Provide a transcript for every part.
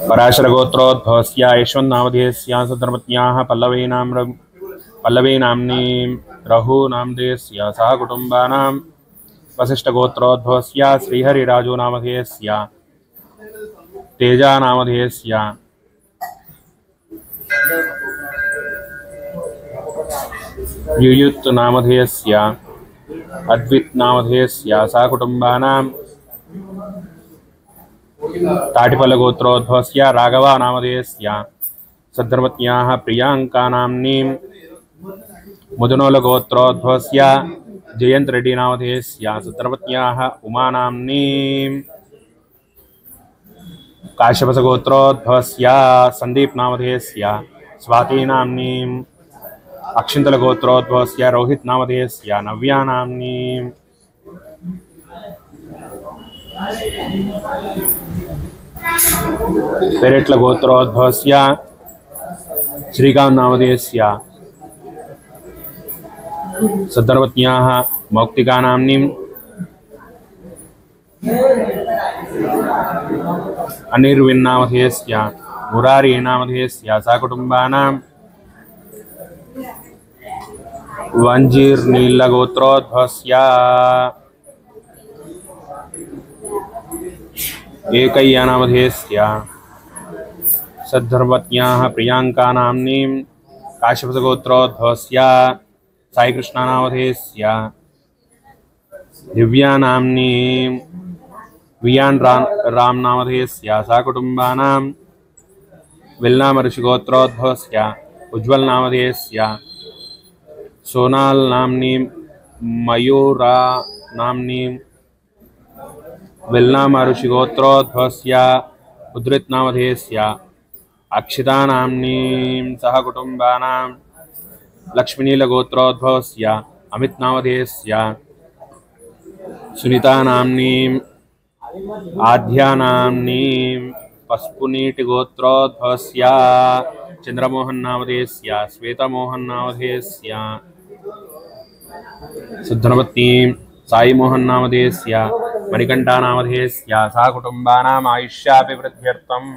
पराशरगोत्रोद्भवस्य यशवन्नामधेयस्य सधर्मज्ञाः पल्लवीनाम्नीं रघुनामधेयस्य सह कुटुम्बानां वसिष्ठगोत्रोद्भवस्य श्रीहरिराजोनामधेयस्य तेजानामधेयस्य युयुत्नामधेयस्य अद्वित्नामधेयस्य सह कुटुम्बानां ताटिपल्लगोत्रोद्भवस्य राघवानामधेयस्य सद्धर्मज्ञाः प्रियांकानाम्नीं मुदनोलगोत्रोद्भवस्य जयन्तरेड्डिनामधेयस्य सद्धर्मज्ञाः उमानाम्नीं काश्यपसगोत्रोद्भवस्य सन्दीपनामधेयस्य स्वातीनाम्नीं अक्षिन्तलगोत्रोद्भवस्य रोहितनामधेयस्य नव्यानाम्नीं पेरेट्लगोत्रोद्भवस्य श्रीकान्तनामधेयस्य सद्धर्मज्ञाः मौक्तिकानाम्नीं अनिर्विन्नामधेयस्य मुरारीनामधेयस्य सकुटुम्बानां वंजीर्नीलगोत्रोद्भवस्य एकय्यानामधेयस्य सद्धर्मज्ञाः प्रियांकानाम्नीं काश्यपसगोत्रोद्भवस्य साईकृष्णानामधेयस्य दिव्यानाम्नीं वियान् रामनामधेयस्य सकुटुम्बानां विल्नामऋषिगोत्रोद्भवस्य उज्ज्वलनामधेयस्य सोनालनाम्नीं मयूरानाम्नीं विल्नामऋषिगोत्रोद्भवस्य उद्धृतनामधेयस्य अक्षितानाम्नीं सह कुटुम्बानां लक्ष्मीनीलगोत्रोद्भवस्य अमितनामधेयस्य सुनीतानाम्नीं आध्यानाम्नीं पस्पुनीटिगोत्रोद्भवस्य चन्द्रमोहननामधेयस्य श्वेतमोहननामधेयस्य सुधनवतीं साईमोहननामधेयस्य मणिकण्ठानामधेयस्य सह कुटुम्बानाम् आयुष्याभिवृद्ध्यर्थम्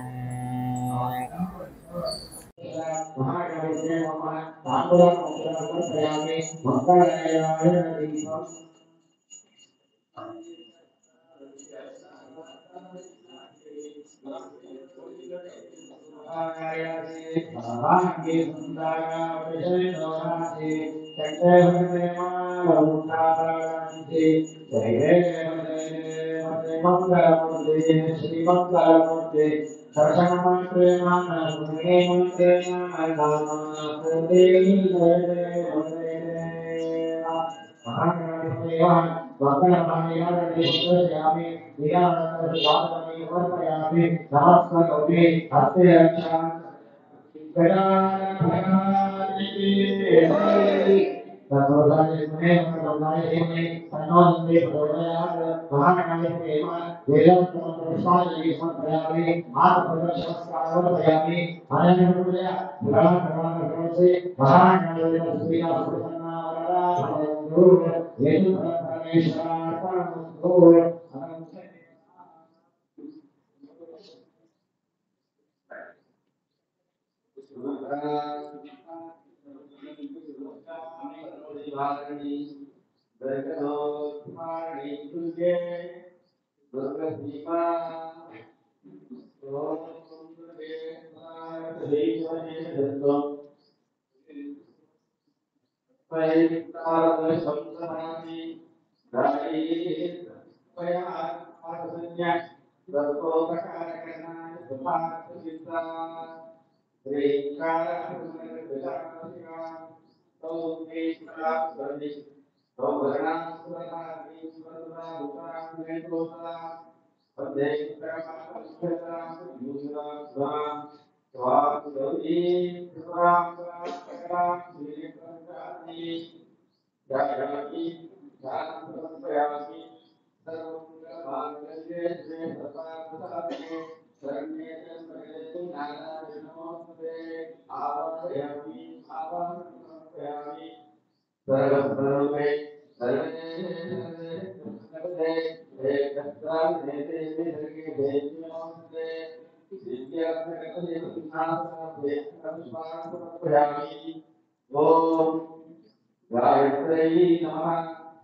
गायत्री नमः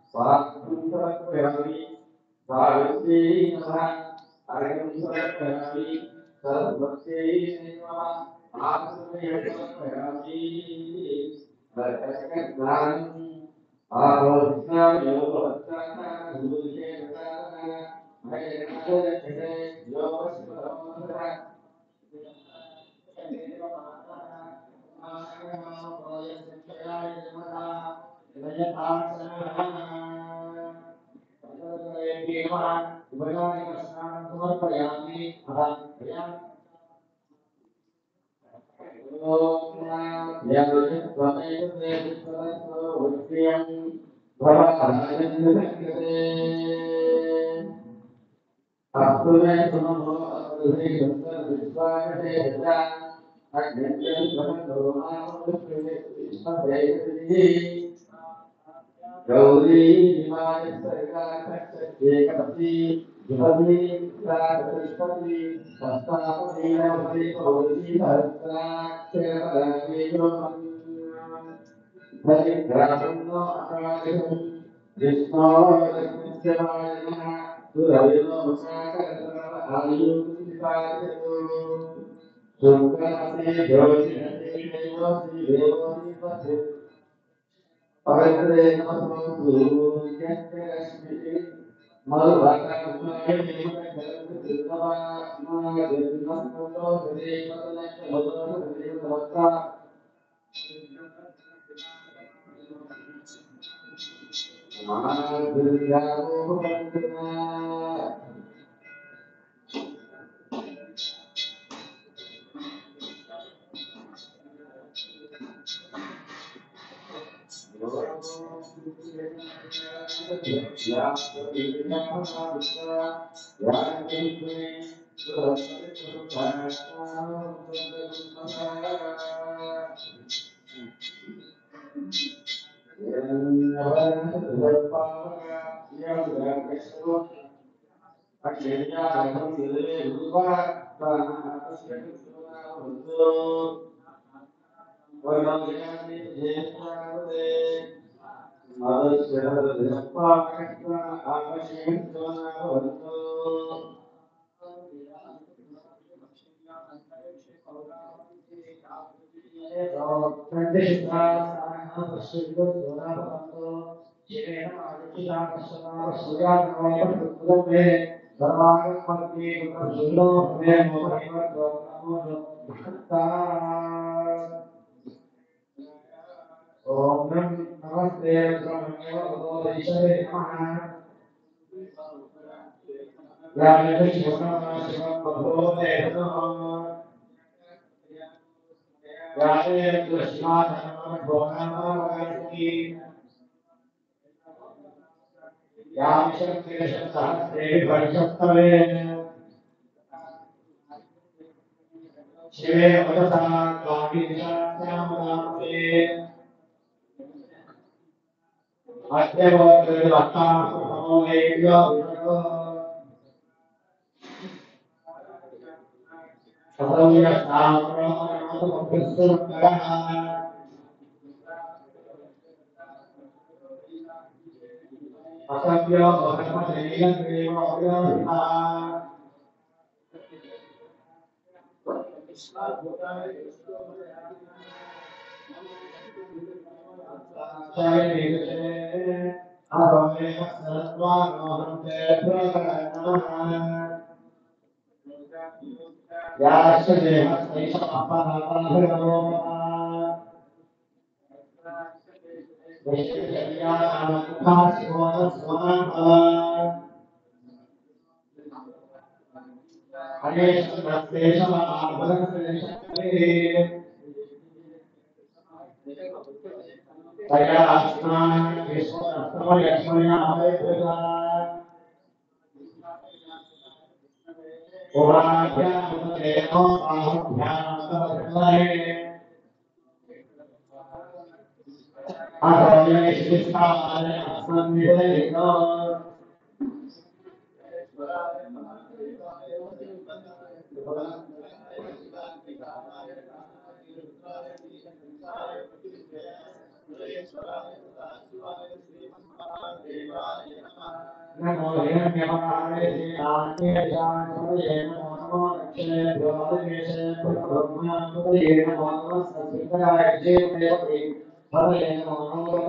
स्वास्थ्यं समर्पयामि सावित्री नमः अर्घ्यं समर्पयामि सर्वस्यै नमः आत्मने समर्पयामि सर्वज्ञानम् आरोग्यं योगवत्तः गुरुदेवतः महेन्द्रजते योगस्वतः गौरी हिमालय सरकारकर्षेकपति जुहति प्रातस्पति संस्थापति नवति भवति सहस्राक्षरपदावेयो हरिग्रामन्नो अकालिकं विष्णो रत्नस्यवाय नमः सुरविनो मुखाकरतरव आयुर्विपाकरो शुक्रमते ज्योतिषते देवोऽसि देवोऽसि पवित्रे नमो सूर्यस्य मधुभक्ताय ओम नमस्ते ब्रह्मण्य भगवते नमः यानि शिवनामः भगवते नमः यानि कृष्णानमः भगवते यानि शक्ति सहस्रे वर्षत्वे शिवे वदसा कामिशास्यामनामते नमो हिरण्यपाणे आत्मेशानये नमो अक्षये द्वादशे ब्रह्माण्डये नमो सत्संगाय देवते हरे नमो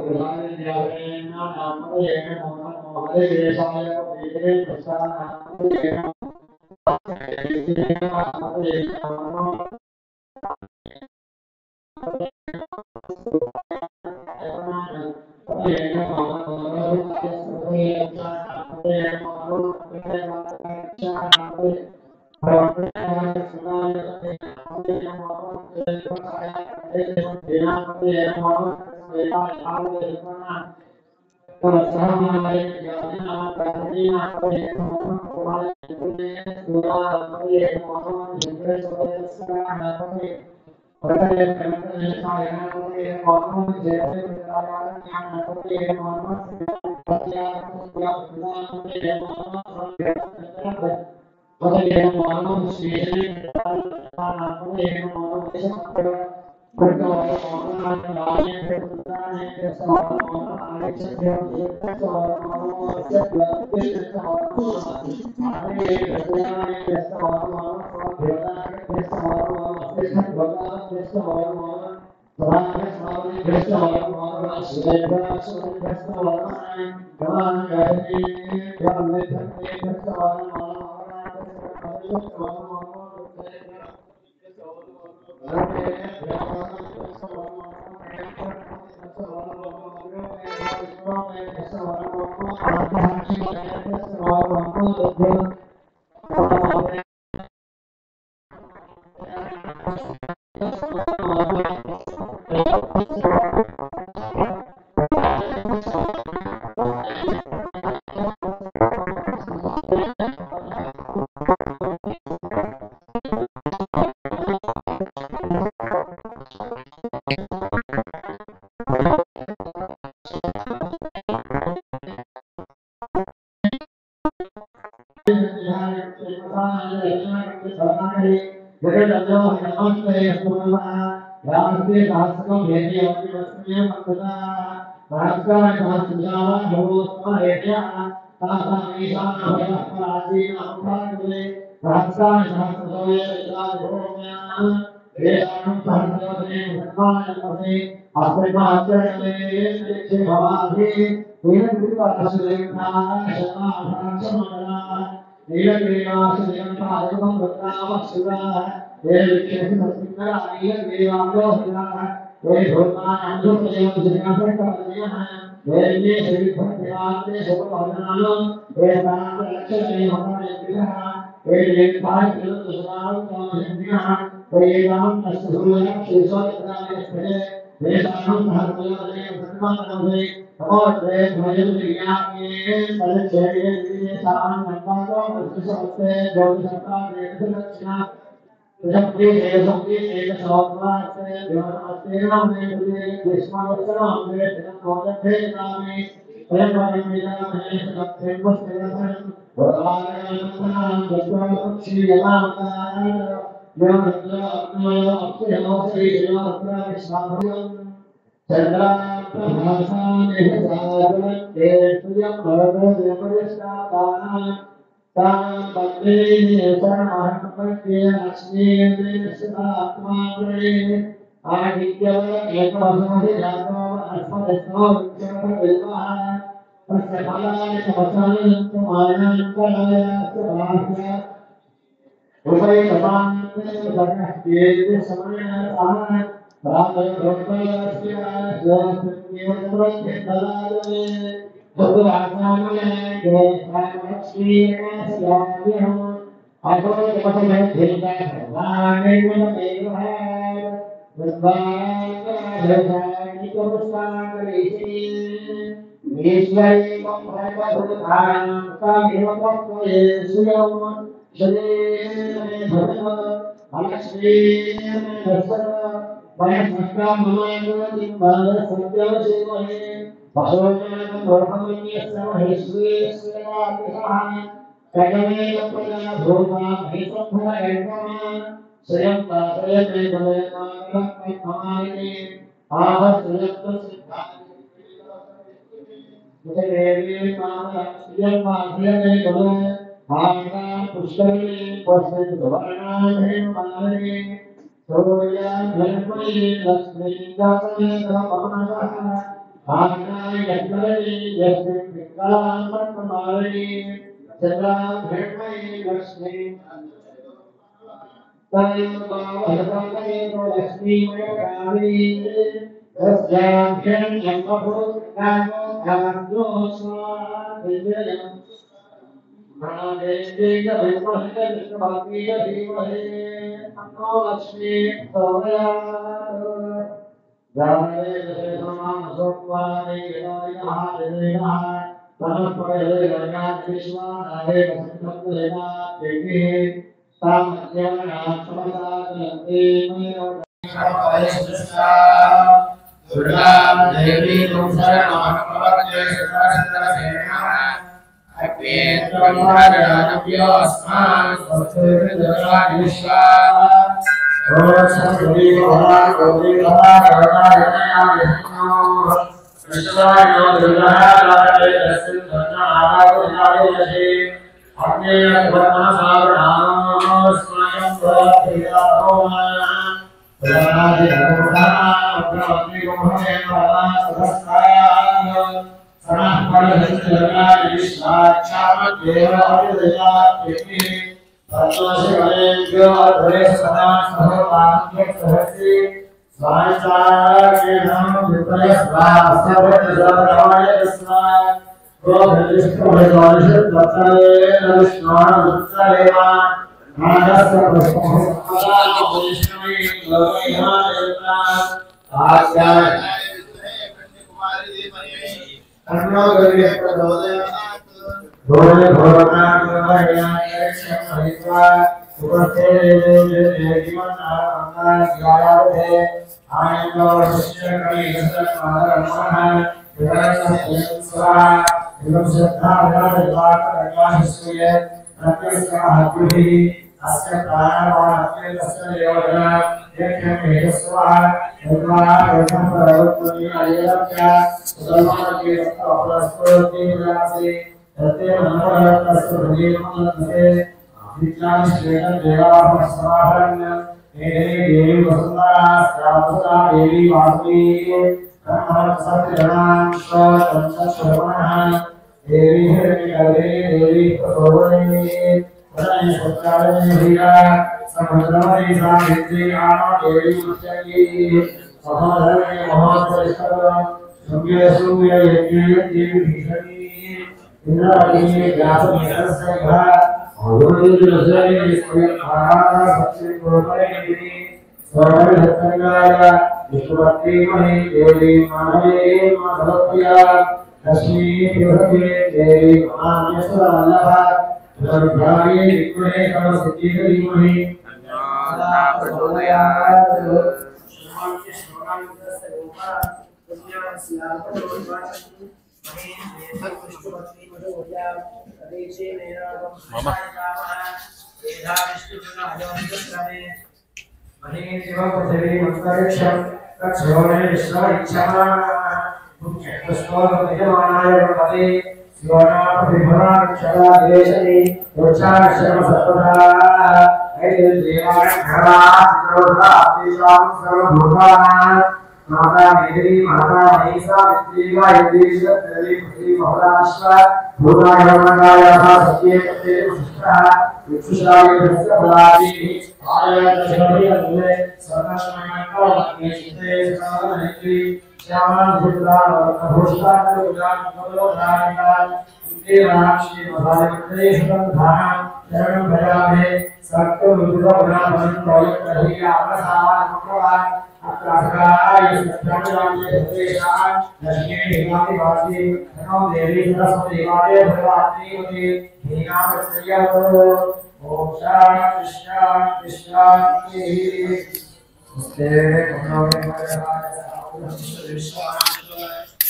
प्रधानयाये नमो हरे देशाय वेदे प्रसादाय नमो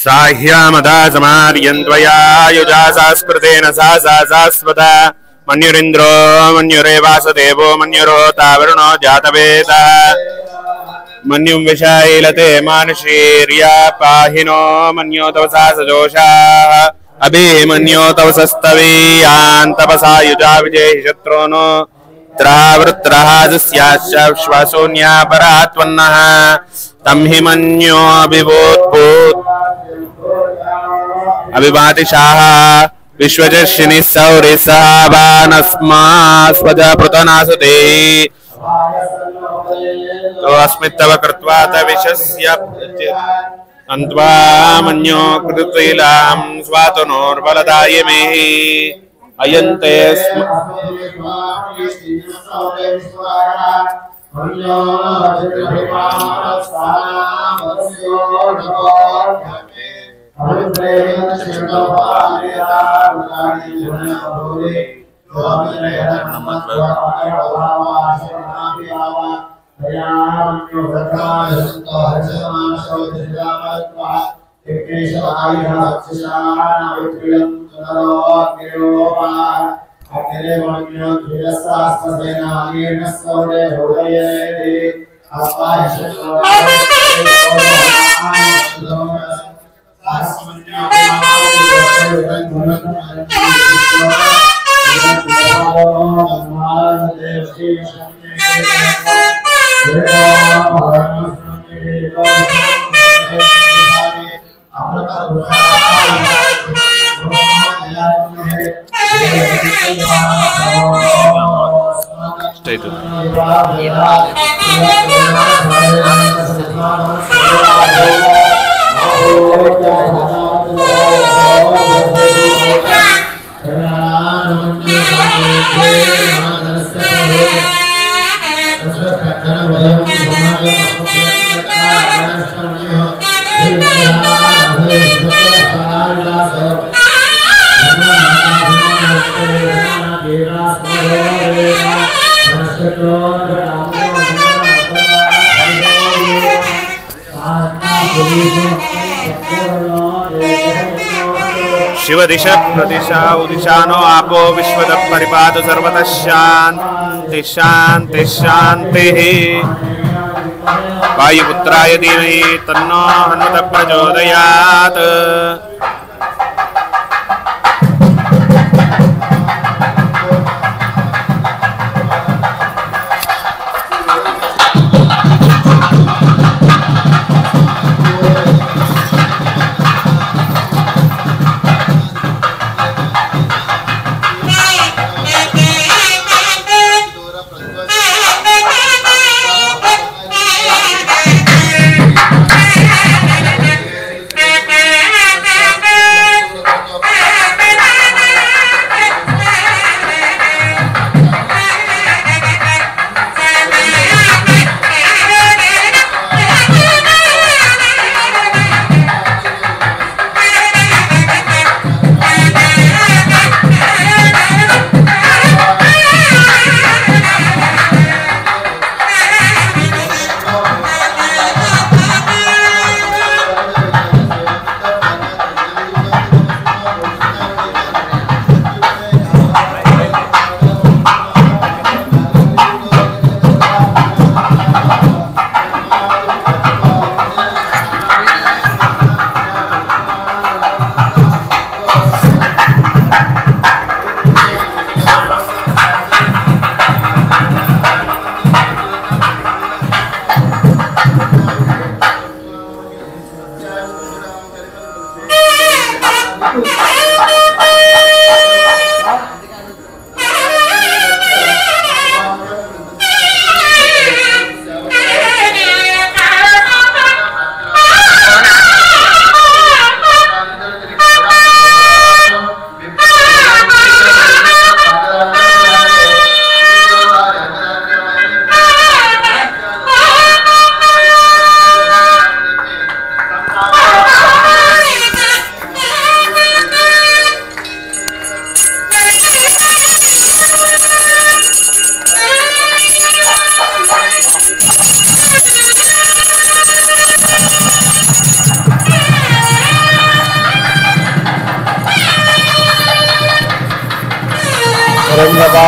साह्यामदा समार्यन्त्वया युजा सास्पृतेन सा सा सास्वता मन्युरिन्द्रो मन्युरे वासुदेवो मन्युरोता वरुणो जातवेदः मन्युं विषायलते मानुषीर्या पाहिनो मन्यो तवसा सजोषाः अभिमन्यो तवसस्तवीयान् तपसा युजा विजयि शत्रूनो त्रावृत्रहाजस्याश्च श्वासोऽन्या परात्वन्नः तं हि मन्यो अभिभातिशाः विश्वजर्षिणि सौरिसहावानस्मास्वजपृतनासुते अस्मित्तव कृत्वा तविशस्य अन्त्वा मन्यो कृतैलां स्वातनोर्बलदायिमेः अयन्ते शिवदिश प्रतिशा उदिशानो आपो विश्वतः परिपातु सर्वतः शान्ति शान्ति शान्तिः वायुपुत्राय धीमहि तन्नो हनुमतः प्रचोदयात्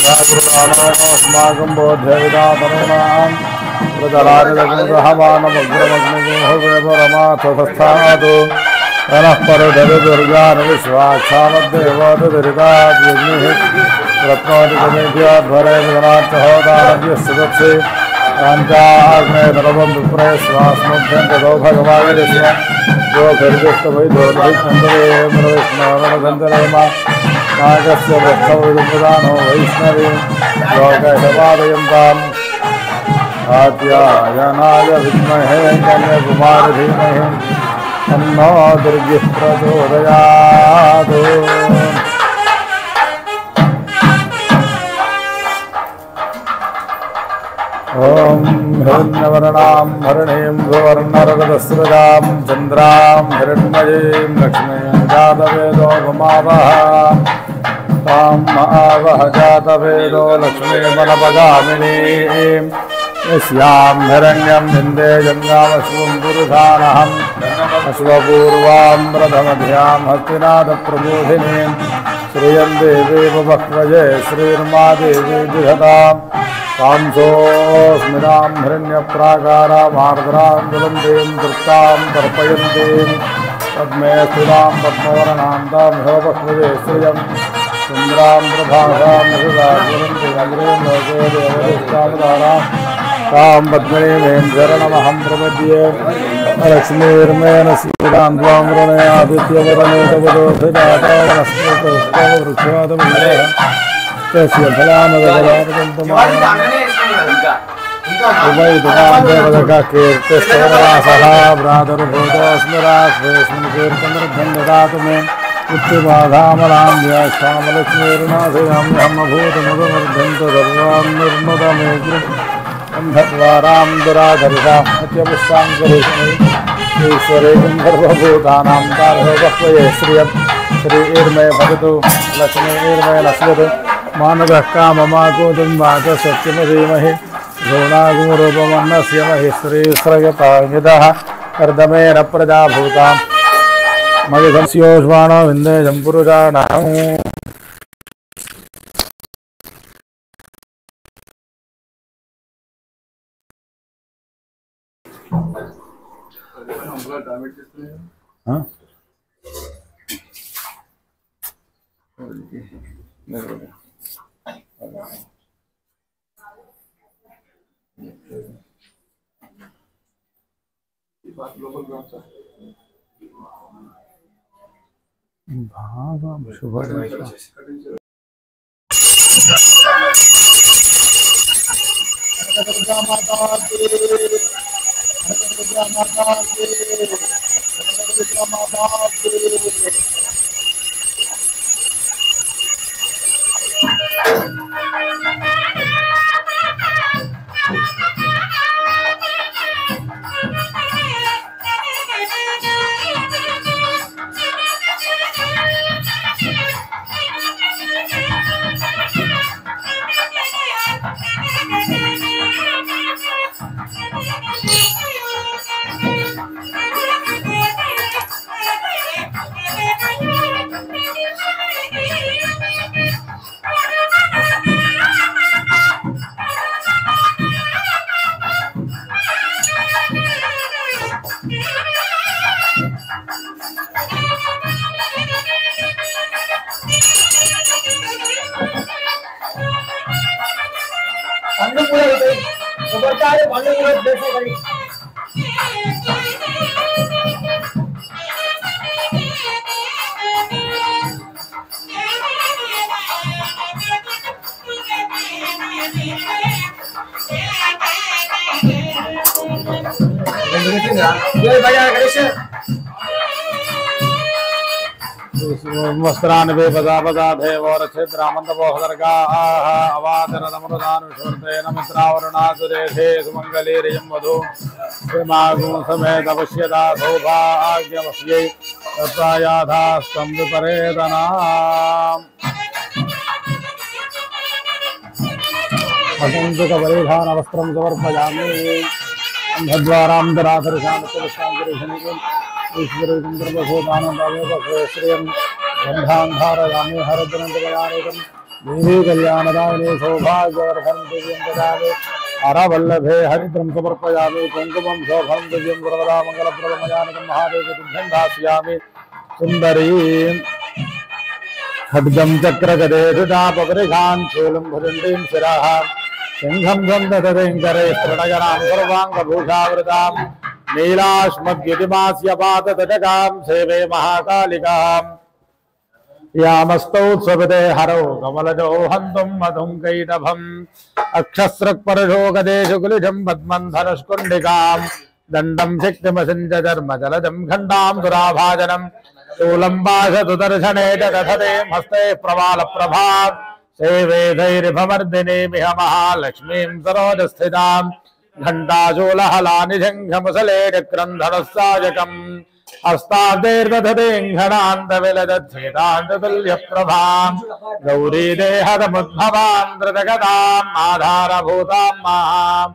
अस्माकं बोध्यविदातरूणां प्रजलानिदग्रहमानमग्रमग्निगोहवेपरमाथस्थातु नः परुढविदुर्गान् विश्वाक्षामद्देवादुरिताद्यग्निः रत्नोदिगमेभ्योध्वरे विदनार्थहोदानव्यस्य दत्से काञ्चाग्नेतरवं विप्रे स्वास्मभ्यन्ततो भगवानिरस्य योगर्विष्टवैदोर्भिष्णन्दरेमृष्णवरणधन्तरेम नागस्य वृक्षविदुपदानो वैष्णवे लोकहितपादयन्ताम् आत्यायनाय विद्महे कन्याकुमारधीमहि तन्नो दुर्गिः प्रचोदयात् ॐ हिरण्यवर्णां हरिणीं सुवर्णरगदस्रजां चन्द्रां हिरण्मयीं लक्ष्मीं जातवेदो भमावः तां महावः जातवेदो लक्ष्मीमनपगामिनीं यस्यां हिरण्यं विन्दे जङ्गामश्वं पुरुषानहम् अश्वपूर्वां प्रथमध्यां हस्तिनाथप्रबोधिनीं श्रियं देवी बभक्वजे श्रीर्मा देवी विहतां कांसोऽस्मिनां हिरण्यप्राकारामार्द्रां ज्वलन्तीं तृप्तां तर्पयन्तीं पद्मे स्थितां पद्मवर्णान्तां भवभक्वजे श्रियं सुन्दरां प्रभासां ज्वलन्तीं लोके देवदिष्टावतारां तां पद्मिनीं शरणमहं प्रपद्ये लक्ष्मीर्मेण श्रीरां त्वां वृणे आदित्यवरणे तवदोषितावृक्षादमिन्द्रः तस्य फलामदकलापदन्तमायितुकां भ्रातर्भूतोऽस्मिरास्वेऽस्मिन् कीर्तनर्धं ददातु मे उत्तिमाधामलां व्याश्यामलक्ष्मीर्नाशयाम्यहमभूतमुदमर्धन्तु सर्वां निर्मदमे गन्धद्वारां दुराधरितां नित्यपुष्टां करेश्वरे गन्धर्वभूतानां तारभक्वये श्रियं श्रीर्मे भवतु लक्ष्मीर्मे नश्यतु मानवः काममाकोदं वाच सत्यमधीमहि गुणागुरूपमन्नस्य महि श्रीश्रयतायुधः कर्दमेन प्रजाभूतां मगिधंस्योष्वाणो विन्देजं पुरुषाणाम् भागं शुभं वस्त्रान्वे पदापदाधेवोरक्षेत्रामन्तपोहदर्गाः अवाचरदमृदानुष्वर्तेन मित्रावरुणासुरेशे सुमङ्गलीरियं वधू श्रीमागुं समेत पश्यता सौभाग्यमस्यै तत्रायाधास्तं विपरेतनाम् वसन्तकपरिधानवस्त्रं समर्पयामि अन्धद्वारां दराधरशान्तपुष्टाङ्कुरिशनिकम् ईश्वरीकं गन्धां धारयामि हरद्रन्दमयानेकं देवी कल्याणदायिनी सौभाग्यवर्धनं दिव्यं ददामि हरवल्लभे हरिद्रं समर्पयामि कुङ्कुमं शोभनं दिव्यं सर्वदा मङ्गलप्रदमयानकं महादेवतिभ्यं दास्यामि सुन्दरीं खड्गं चक्रगदेशुतापरिघान् शूलं भुजन्तीं शिरः सिंहं सन्दतदेङ्करे तृणजनां सर्वाङ्गभूषावृतां नीलाश्मद्युतिमास्य पाततटकां सेवे महाकालिकाम् यामस्तौत्सवते हरौ कमलजो हन्तुं मधुं कैटभम् अक्षस्रक्परशो गदेषु कुलिशं पद्मं धनुष्कुण्डिकां दण्डं शक्तिमसिञ्चर्मजलजं खण्डां दुराभाजनं शूलं पाशदुदर्शने च दधते हस्ते प्रवालप्रभा सेवे धैर्यभमर्दिनीमिह महालक्ष्मीं सरोजस्थितां घण्टाशूलहलानिशङ्खमुसले चक्रन्धरस्सायकम् हस्तादेर्दधतेङ्घणान्तविलदच्छेदान्ततुल्यप्रभां गौरीदेहदमुद्भवां धृतगताम् आधारभूतां मां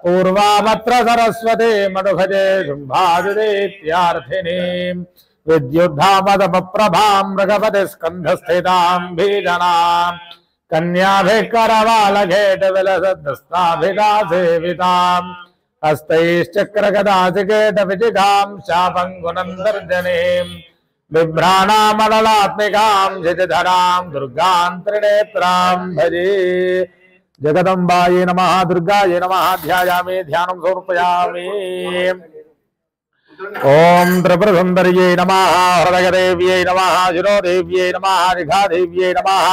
पूर्वावत्र सरस्वती मधुभजे शुम्भाजुरेत्यार्थिनी विद्युद्धामदप्रभां मृगपति स्कन्धस्थितां बीजनां कन्याभिः करवालघेटविलसद्स्ताभिधासेवितां हस्तैश्चक्रगदाचिकेटविजिगां शापङ्गुनन्तर्जनीं बिभ्राणामललात्मिकां जितधरां दुर्गां त्रिनेत्रां भजे। जगदम्बायै नमः दुर्गायै नमः ध्यायामि ध्यानं समर्पयामि। ओम त्रिपुरसुंदर्यै नमः हृदयदेव्यै नमः शिरोदेव्यै नमः निघादेव्यै नमः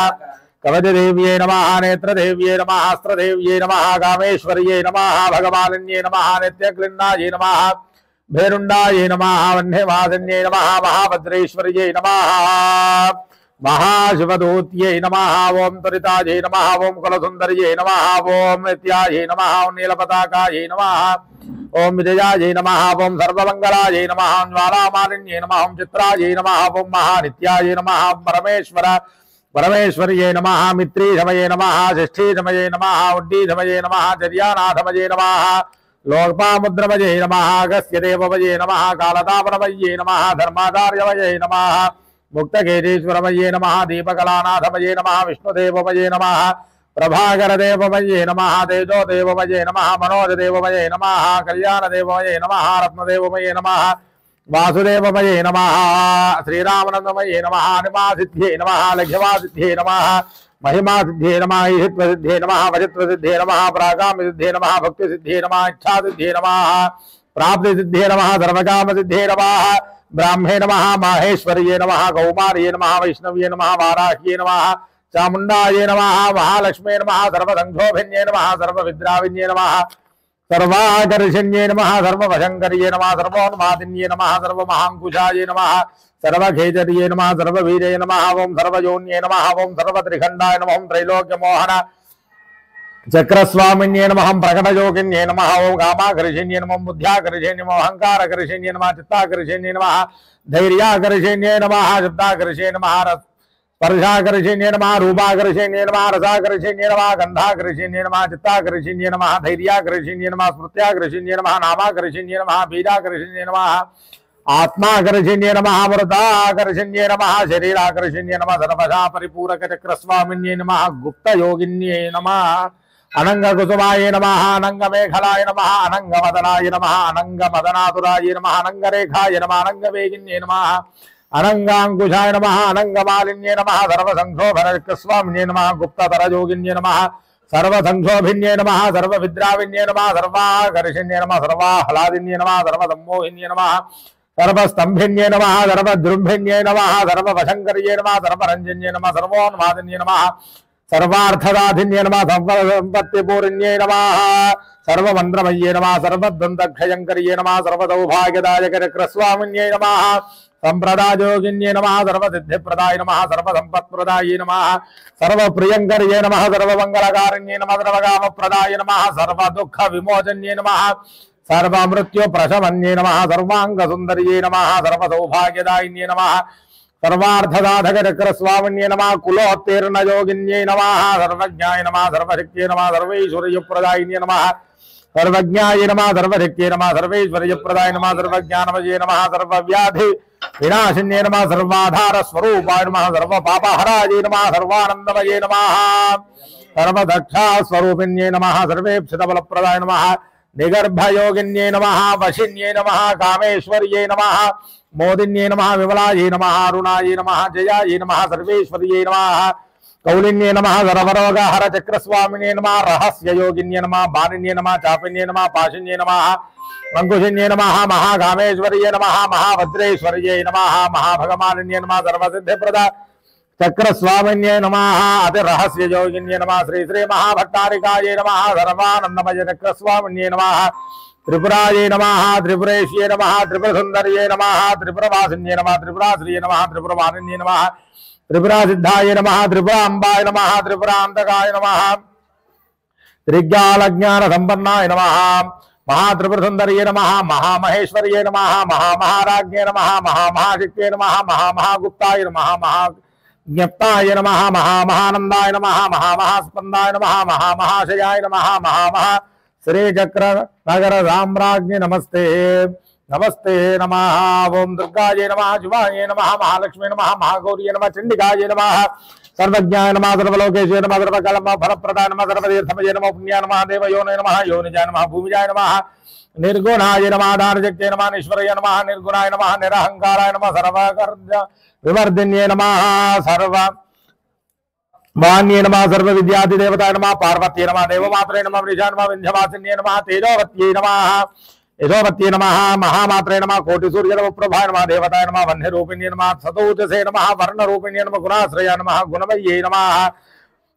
कवचदेव्यै नमः नेत्रदेव्यै नमः अस्त्रदेव्यै नमः कामेश्वर्यै नमः भगवालिन्यै नमः नित्यक्लिन्नायै नमः भैरुण्डायै नमः वह्निवासिन्यै नमः महाभद्रेश्वर्यै नमः महाशिवदूत्यै नमः ओम त्वरितायै नमः ओम कुलसुंदर्यै नमः ओम नित्यायै नमः ओम नीलपताकायै नमः ओम विजयायै नमः ओम सर्वमंगलायै नमः ओम ज्वालामालिन्यै नमः ओम चित्रायै नमः ओम महानित्यायै नमः परमेश्वर्यै नमः मित्रीधमये नमः षष्ठीधमये नमः उड्डीधमये नमः जर्यानाथमये नमः लोकपामुद्रमये नमः अगस्त्यदेवमये नमः कालतापनमये नमः धर्माचार्यमये नमः मुक्तकेशीश्वरमये नमः दीपकलानाथमये नमः विष्णुदेवमये नमः प्रभाकरदेवमये नमः तेजोदेवमये नमः मनोजदेवमये नमः कल्याणदेवमये नमः रत्नदेवमये नमः वासुदेवमये नमः श्रीरामनन्दमये नमः निमासिद्ध्ये नमः लघ्यवासिद्ध्ये नमः महिमासिद्ध्ये नमः ईशित्वसिद्ध्ये नमः वजित्वसिद्ध्ये नमः प्राकामसिद्ध्ये नमः भक्तिसिद्ध्ये नमः इच्छासिद्ध्ये नमः प्राप्तिसिद्ध्ये नमः सर्वकामसिद्ध्ये नमः ब्राह्मे नमः माहेश्वर्ये नमः कौमार्ये नमः वैष्णव्ये नमः वाराह्ये नमः चामुण्डायै नमः महालक्ष्मे नमः सर्वसंघोभिन्ये नमः सर्वविद्राविन्ये नमः सर्वाकर्षण्ये नमः सर्ववशङ्कर्ये नमः सर्वोन्मादिन्ये नमः सर्वमहाङ्कुशायै नमः सर्वखेचर्ये नमः सर्ववीर्ये नमः ओम सर्वयोन्ये नमः ओम सर्वत्रिखण्डाय नमः ओम त्रैलोक्यमोहन चक्रस्वामिन्ये नमः प्रकटयोगिन्ये नमः ओम कामाकर्षण्ये नमः बुद्ध्याकर्षण्ये नमः अहङ्कारकर्षण्ये नमः चित्ताकर्षण्ये नमः धैर्याकर्षण्ये नमः शब्दाकर्षण्ये नमः स्पर्शाकर्षण्ये नमः रूपाकर्षण्ये नमः रसाकर्षण्ये नमः गन्धाकर्षण्ये नमः चित्ताकर्षण्ये नमः धैर्याकर्षण्ये नमः स्मृत्याकर्षण्ये नमः नामाकर्षण्ये नमः बीजाकर्षण्ये नमः आत्माकर्षण्ये नमः अमृताकर्षण्ये नमः शरीराकर्षण्ये नमः सर्वदा परिपूरकचक्रस्वामिन्ये नमः गुप्तयोगिन्ये नमः अनंगकुसुमाय नमः अनंगमेखलाय नमः अनंगमदनाय नमः अनंगमदनातुराय नमः अनंगरेखाय नमः अनंगवेगिन्ये नमः अनंगांकुशाय नमः अनंगमालिन्ये नमः सर्वसंघोभरचक्रस्वामिन्ये नमः गुप्ततरयोगिन्ये नमः सर्वसंघोभिन्ये नमः सर्वविद्राविन्ये नमः सर्वाकर्षण्ये नमः सर्वाह्लादिन्ये नमः सर्वसम्मोहिन्ये नमः सर्वस्तंभिन्ये नमः सर्वद्रुम्भिन्ये नमः सर्ववशङ्कर्ये नमः सर्वरञ्जन्ये नमः सर्वोन्मादिन्ये नमः सर्वार्थदाधिन्ये नमः सर्वसम्पत्तिपूर्ण्ये नमः सर्वमन्त्रमय्ये नमः सर्वद्वन्द्वक्षयङ्कर्ये नमः सर्वसौभाग्यदायकचक्रस्वामिन्ये नमः संप्रदायोगिन्ये नमः सर्वसिद्धिप्रदाय नमः सर्वसम्पत्प्रदाय नमः सर्वप्रियङ्कर्ये नमः सर्वमङ्गलकारिण्ये नमः सर्वकामप्रदाय नमः सर्वदुःखविमोचन्ये नमः सर्वमृत्युप्रशमन्ये नमः सर्वाङ्गसुन्दर्ये नमः सर्वसौभाग्यदायिन्ये नमः सर्वार्थसाधकचक्रस्वामिन्ये नमः कुलोत्तीर्णयोगिन्ये नमः सर्वज्ञाय नमः सर्वशक्त्यै नमः सर्वैश्वर्यप्रदायिन्ये नमः सर्वज्ञाय नमः सर्वशक्त्यै नमः सर्वैश्वर्यप्रदाय नमः सर्वज्ञानमये नमः सर्वव्याधि विनाशिन्ये नमः सर्वाधारस्वरूपाय नमः सर्वपापहराय नमः सर्वानन्दमये नमः सर्वदक्षास्वरूपिण्ये नमः सर्वेप्सितबलप्रदाय नमः निगर्भयोगिन्ये नमः वशिन्ये नमः कामेश्वर्ये नमः मोदिन्ये नमः विमलायै नमः अरुणायै नमः जयायै नमः सर्वेश्वर्यै नमः कौलिन्ये नमः सर्वरोगहर चक्रस्वामिने नमः रहस्ययोगिन्ये नमः बालिन्ये नमः चापिन्ये नमः पाशिन्ये नमः अंकुशिन्ये नमः महाकामेश्वर्ये नमः महाभद्रेश्वर्ये नमः महाभगमालिन्ये नमः सर्वसिद्धिप्रदा चक्रस्वामिन्ये नमः अतिरहस्ययोगिन्ये नमः श्री श्री महाभट्टारिकायै नमः सर्वानन्दमय चक्रस्वामिन्ये नमः त्रिपुरायै नमः त्रिपुरेश्ये नमः त्रिपुरसुन्दर्ये नमः त्रिपुरवासिन्ये नमः त्रिपुराश्रिये नमः त्रिपुरमालिन्ये नमः त्रिपुरासिद्धाय नमः त्रिपुराम्बाय नमः त्रिपुरान्तकाय नमः त्रिज्ञानज्ञानसम्पन्नाय नमः महात्रिपुरसुन्दर्ये नमः महामहेश्वर्ये नमः महामहाराज्ञे नमः महामहाशक्त्यै नमः महामहागुप्ताय नमः महाज्ञप्ताय नमः महामहानन्दाय नमः महामहास्पन्दाय नमः महामहाशयाय नमः महामहा श्रीचक्र नगर साम्राज्ञी नमस्ते नमस्ते नमः। ओम दुर्गायै नमः, शिवायै नमः, महालक्ष्मी नमः, महागौरी नमः, चंडिकायै नमः, सर्वज्ञाय नमः, सर्वलोकेशे नमः, सर्वकलम फलप्रदाय नमः, सर्वतीर्थमये नमः, पुण्याय नमः, देवयोनये नमः, योनिजाय नमः, भूमिजाय नमः, निर्गुणाय नमः, दानशक्त्यै नमः, ईश्वराय नमः, निर्गुणाय नमः, निरहंकाराय नमः, सर्वकर्म विवर्धिन्ये नमः, सर्व वाण्ये नमः, सर्व विद्यादि देवताय नमः, पार्वत्यै नमः, देवमात्रे नमः, वृषाय नमः, विंध्यवासिन्ये नमः, तेजोवत्यै नमः, यशोवत्यै नमः, महामात्रे नमः, कोटि सूर्य नमः, प्रभाय नमः, देवताय नमः, वह्निरूपिण्ये नमः, सतोजसे नमः, वर्णरूपिण्ये नमः, गुणाश्रयाय नमः, गुणमय्ये नमः,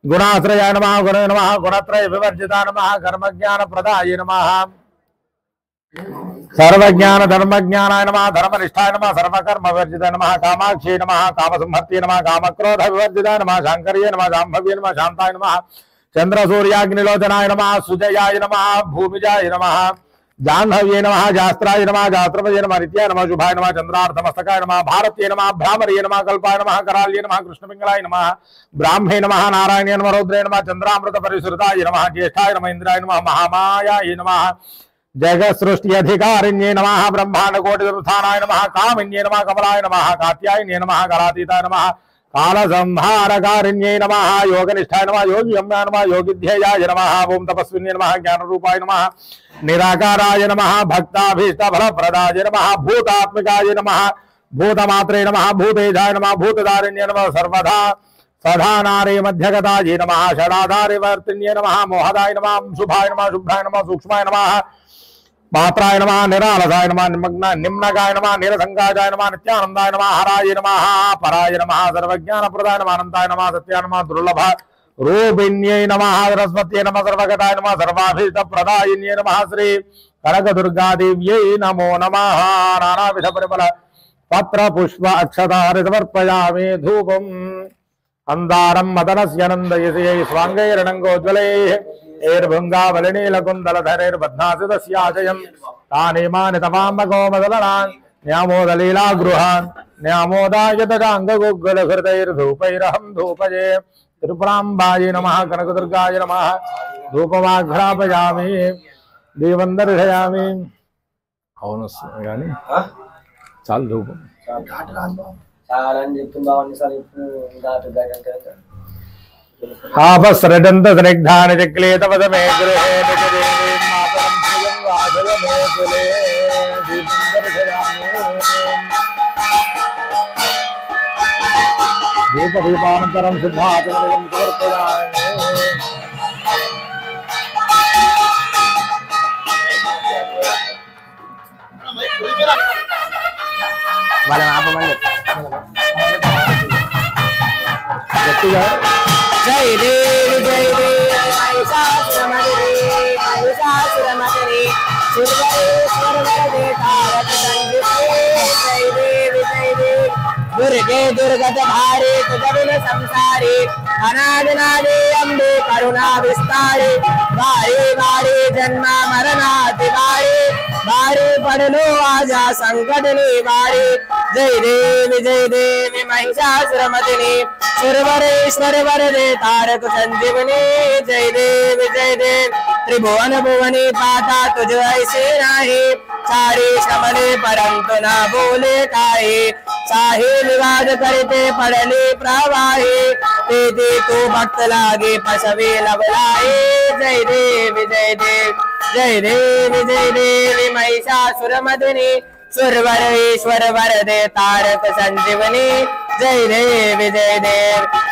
गुणाश्रयाय नमः, गुणे नमः, गुणत्रय विवर्जिताय नमः, कर्मज्ञानप्रदाय नमः, सर्वज्ञान धर्मज्ञानाय नमः, धर्मनिष्ठाय नमः, सर्वकर्म विवर्जिताय नमः, कामाक्षी नमः, कामसंहर्त्यै नमः, कामक्रोध विवर्जिताय नमः, शांकर्ये नमः, जाम्भव्ये नमः, शांताय नमः, चंद्र सूर्याग्निलोचनाय नमः, सुजयाय नमः, भूमिजाय नमः, जाह्नव्ये नमः, जास्त्राय नमः, जात्रपदये नमः, नित्याय नमः, शुभाय नमः, चंद्रार्धमस्तकाय नमः, भारत्ये नमः, भ्रामर्ये नमः, कल्पाय नमः, कराल्ये नमः, कृष्णपिंगलाय नमः, ब्राह्मे नमः, नारायणे नमः, रौद्रे नमः, चंद्रामृत परिसृताय नमः, ज्येष्ठाय नमः, इंद्राय नमः, महामायाय नमः, जगत सृष्टि अधिकारिण्ये नमः, ब्रह्मांड कोटि स्थानाय नमः, कामिन्ये नमः, कमलाय नमः, कात्यायन्ये नमः, कालातीताय नमः, काल संहारकारिण्ये नमः, योगनिष्ठाय नमः, योगी अम्याय नमः, योगिध्येयाय नमः, ओम तपस्विन्ये नमः, ज्ञान रूपाय नमः, निराकाराय नमः, भक्ताभीष्ट फलप्रदाय नमः, भूतात्मिकाय नमः, भूतमात्रे नमः, भूतेजाय नमः, भूतदारिण्ये नमः, सर्वदा सदा नारे मध्यगताय नमः, षडाधारे वर्तिन्ये नमः, मोहदाय नमः, शुभाय नमः, शुभ्राय नमः, सूक्ष्माय नमः, पात्राय नमः, निरालसाय नमः, निम्नगाय नमः, निरसंगाय नमः, नित्यानंदाय नमः, हराय नमः, पराय नमः, सर्वज्ञानप्रदाय नमः, अनंताय नमः, सत्याय नमः, दुर्लभ रूपिण्यै नमः, सरस्वत्यै नमः, सर्वगताय नमः, सर्वाभीष्टप्रदायिन्यै नमः, श्री कनकदुर्गादेव्यै नमो नमः। नानाविध परिमल पत्र पुष्प अक्षतानि समर्पयामि। धूपम् अंदारं मदनस्य नन्दयसे स्वाङ्गैरणङ्गोज्ज्वलैः ऐर्भृङ्गावलिनीलकुन्दलधरैर्बध्नासितस्याजयम् तानि मानि तवाम्बकोमदलनान् न्यामोदलीलागृहान् न्यामोदायतजाङ्गगुग्गलहृतैर्धूपैरहं धूपये। त्रिपुराम्बायै नमः, कनकदुर्गाय नमः, धूपमाघ्रापयामि, दीपं दर्शयामि। అవును కానీ చాలు ధూపం ఆపస్రజంత స్నిగ్ధాని చక్లేతవదమే గృహే మాతరం ప్రియం వాసయమే కులే దీపం దర్శయామి। దీపదీపానంతరం శుద్ధాచమనం సమర్పయామి। గట్టిగా జై దేవి జై దేవి మహిషాసురమర్దిని మహిషాసురమర్దిని సురవరేశ్వర వరదే తారక సంగీతే జై దేవి జై దేవి दुर्गे दुर्गत भारे तुझविन संसारे अनादिनादे अम्बे करुणा विस्तारे बारे बारे जन्म मरणाति बारे बारे पड़लो आजा संकट निवारे। जय देवी महिषासुरमर्दिनी सुरवरेश्वर वरदे तारक संजीवनी। जय देवी त्रिभुवन भुवनी पाता तुझ ऐसे नाही सारे समले परंतु न बोले काहे साहे विवाद करते पड़ले प्रवाहे ते तो भक्त लागे पसवे लवलाए। जय देवी महिषासुरमर्दिनी सुरवरेश्वर वरदे तारक संजीवनी। जय देवी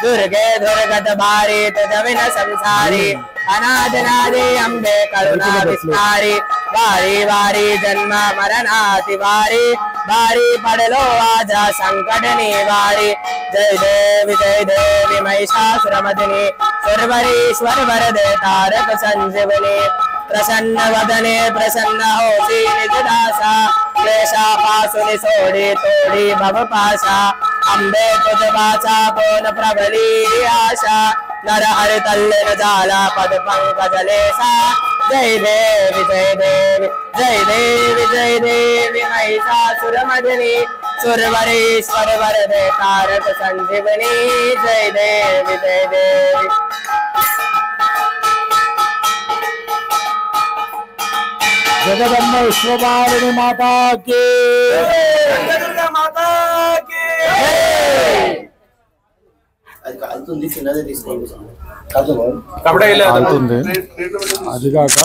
दुर्गे दुर्गत भारे तुझविन संसारे अनादनादे अम्बे करुणा विस्तारे वारे वारे जन्म मरणाति वारे बारे पड़लो आजा संकट निवारे। जय देवी महिषासुरमर्दिनी सुरवरेश्वर वरदे तारक संजीवनी। प्रसन्न वदने प्रसन्न होसी निज दासा क्लेशा पासुनि सोड़ी तोड़ी भव पाशा अम्बे तुझ वाचा कौन प्रबली आशा नर हरि तल्लिन जाला पद पंकज लेसा। जय देवी महिषासुरमर्दिनी सुरवरेश्वर वरदे तारक संजीवनी। जय देवी జగదమ్మ విశ్వపాలిని మాతాకి అది చిన్నదే తీసుకోండి అదిగాక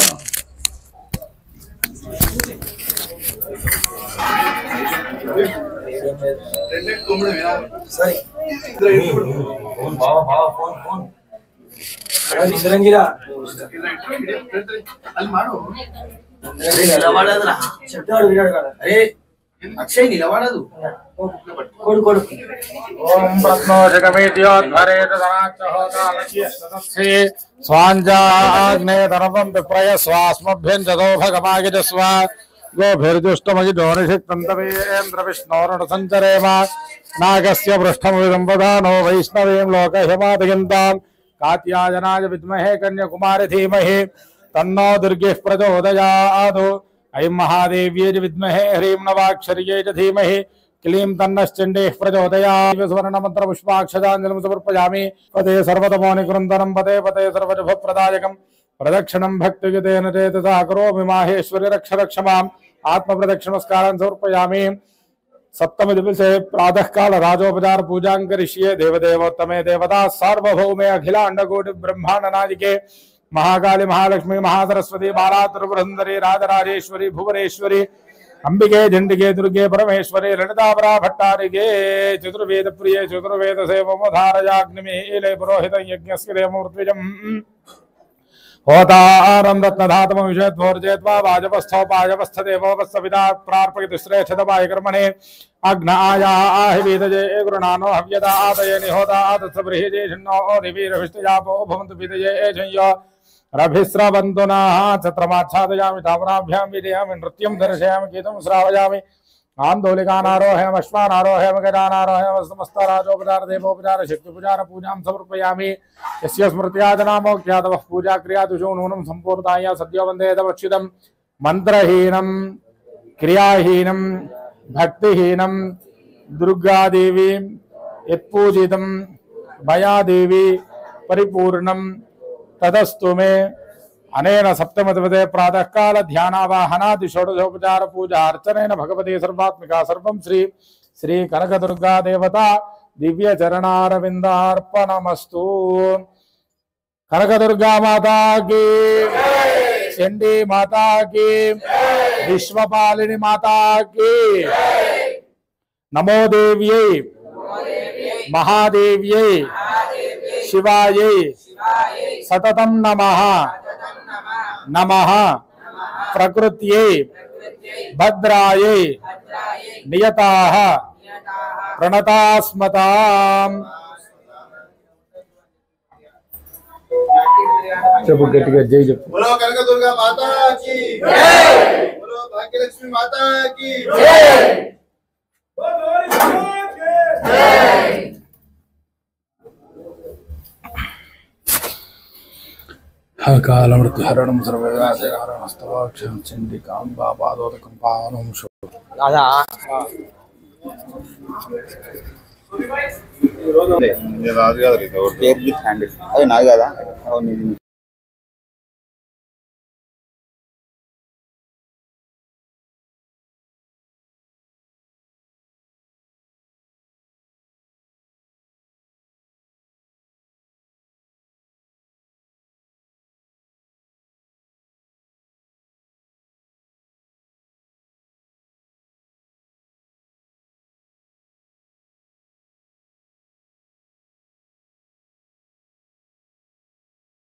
అక్షయ్ నిలబడదు స్వాంజాగ్నేతరవం విప్రయ స్వాస్మభ్యం చదోభగమాగిజస్వ గోభిర్దుష్టమగిజోనిషిక్తంతవేంద్ర విష్ణోరుణ సంచరేమ నాగస్య పృష్ఠముదంబదానో వైష్ణవీం లోకహిమాదయంతాం కాత్యాయనాయ విద్మహే కన్యాకుమారి ధీమహి తన్నో దుర్గేః ప్రచోదయాత్ ఐం మహాదేవ్యై చ విద్మహే హ్రీం నవాక్షర్యై చ ధీమహి క్లీం తన్నశ్చండేః ప్రచోదయాత్ స్వర్ణమంత్ర పుష్పాక్షదాంజలిం సమర్పయామి పదే సర్వతమోనికృందనం పదే పదే సర్వశుభప్రదాయకం ప్రదక్షిణం భక్తియుతేన చేతసా కరోమి మాహేశ్వరి రక్ష రక్ష మాం ఆత్మప్రదక్షిణస్కారం సమర్పయామి सप्तम दिवसे प्रातः काल राजोपचार पूजा करिष्ये देवदेवोत्तमे देवता सार्वभौमे अखिलांडकोटि ब्रह्मांड नायिके महाकाली महालक्ष्मी महासरस्वती बाला त्रिपुरसुंदरी राजराजेश्वरी भुवनेश्वरी अंबिके झंडिके दुर्गे परमेश्वरी ललितापरा भट्टारिके चतुर्वेद प्रिय चतुर्वेद सेवमोधारयाग्निमीले पुरोहित यज्ञस्य देवमूर्तिजम् होतारं रत्नधातम विषयध्वोर्जयत्वा वाजपस्थोपाजपस्थ देवोपस्थपिता प्रार्पयति श्रेष्ठतपाय कर्मणे अग्नायाहि वीतजे गुरुणानो हव्यता आदये निहोता तत्सबृहिजे शन्नो दिवीरभिष्टजापो भवन्तु वीतजे एषय्यो रभिस्रवन्तु नः छत्रमाच्छादयामि ताम्राभ्यां विजयामि नृत्यं दर्शयामि गीतं श्रावयामि आंदोलिकानारोहयामि अश्वानारोहयामि गजानारोहयामि समस्तराजोपचार देवोपचार शक्तिपूजार पूजां समर्पयामि यस्य स्मृत्याजनामोख्यातवः पूजा क्रियादुषो नूनं सम्पूर्णाय सद्यो वन्दे तवक्षितं मन्त्रहीनं क्रियाहीनं भक्तिहीनं दुर्गादेवी यत्पूजितं भयादेवी परिपूर्णं तदस्तु मे अनेन सप्तमदिवसे प्रातः काल ध्यानावाहनादि षोडशोपचार पूजा अर्चनेन भगवती सर्वात्मिका सर्वं श्री श्री कनकदुर्गा देवता दिव्य चरणारविंदार्पणमस्तु। कनकदुर्गा माता की, चंडी माता की, विश्वपालिनी माता की, नमो देव्यै महादेव्यै शिवायै सततं नमः नमः प्रकृत्यै भद्रायै नियताः प्रणतास्मताम्। చెప్పు గట్టిగా జై చెప్పు। बोलो कनकदुर्गा माता की जय, बोलो भाग्यलक्ष्मी माता की जय, बोलो जय। कालमृत्युहरणं सर्वव्याधिहरणस्तवाक्षं चण्डिकाम्बा पादोदकं पावनं शो అదా రాజు గారు పేరు హ్యాండిల్ అది నాది కదా.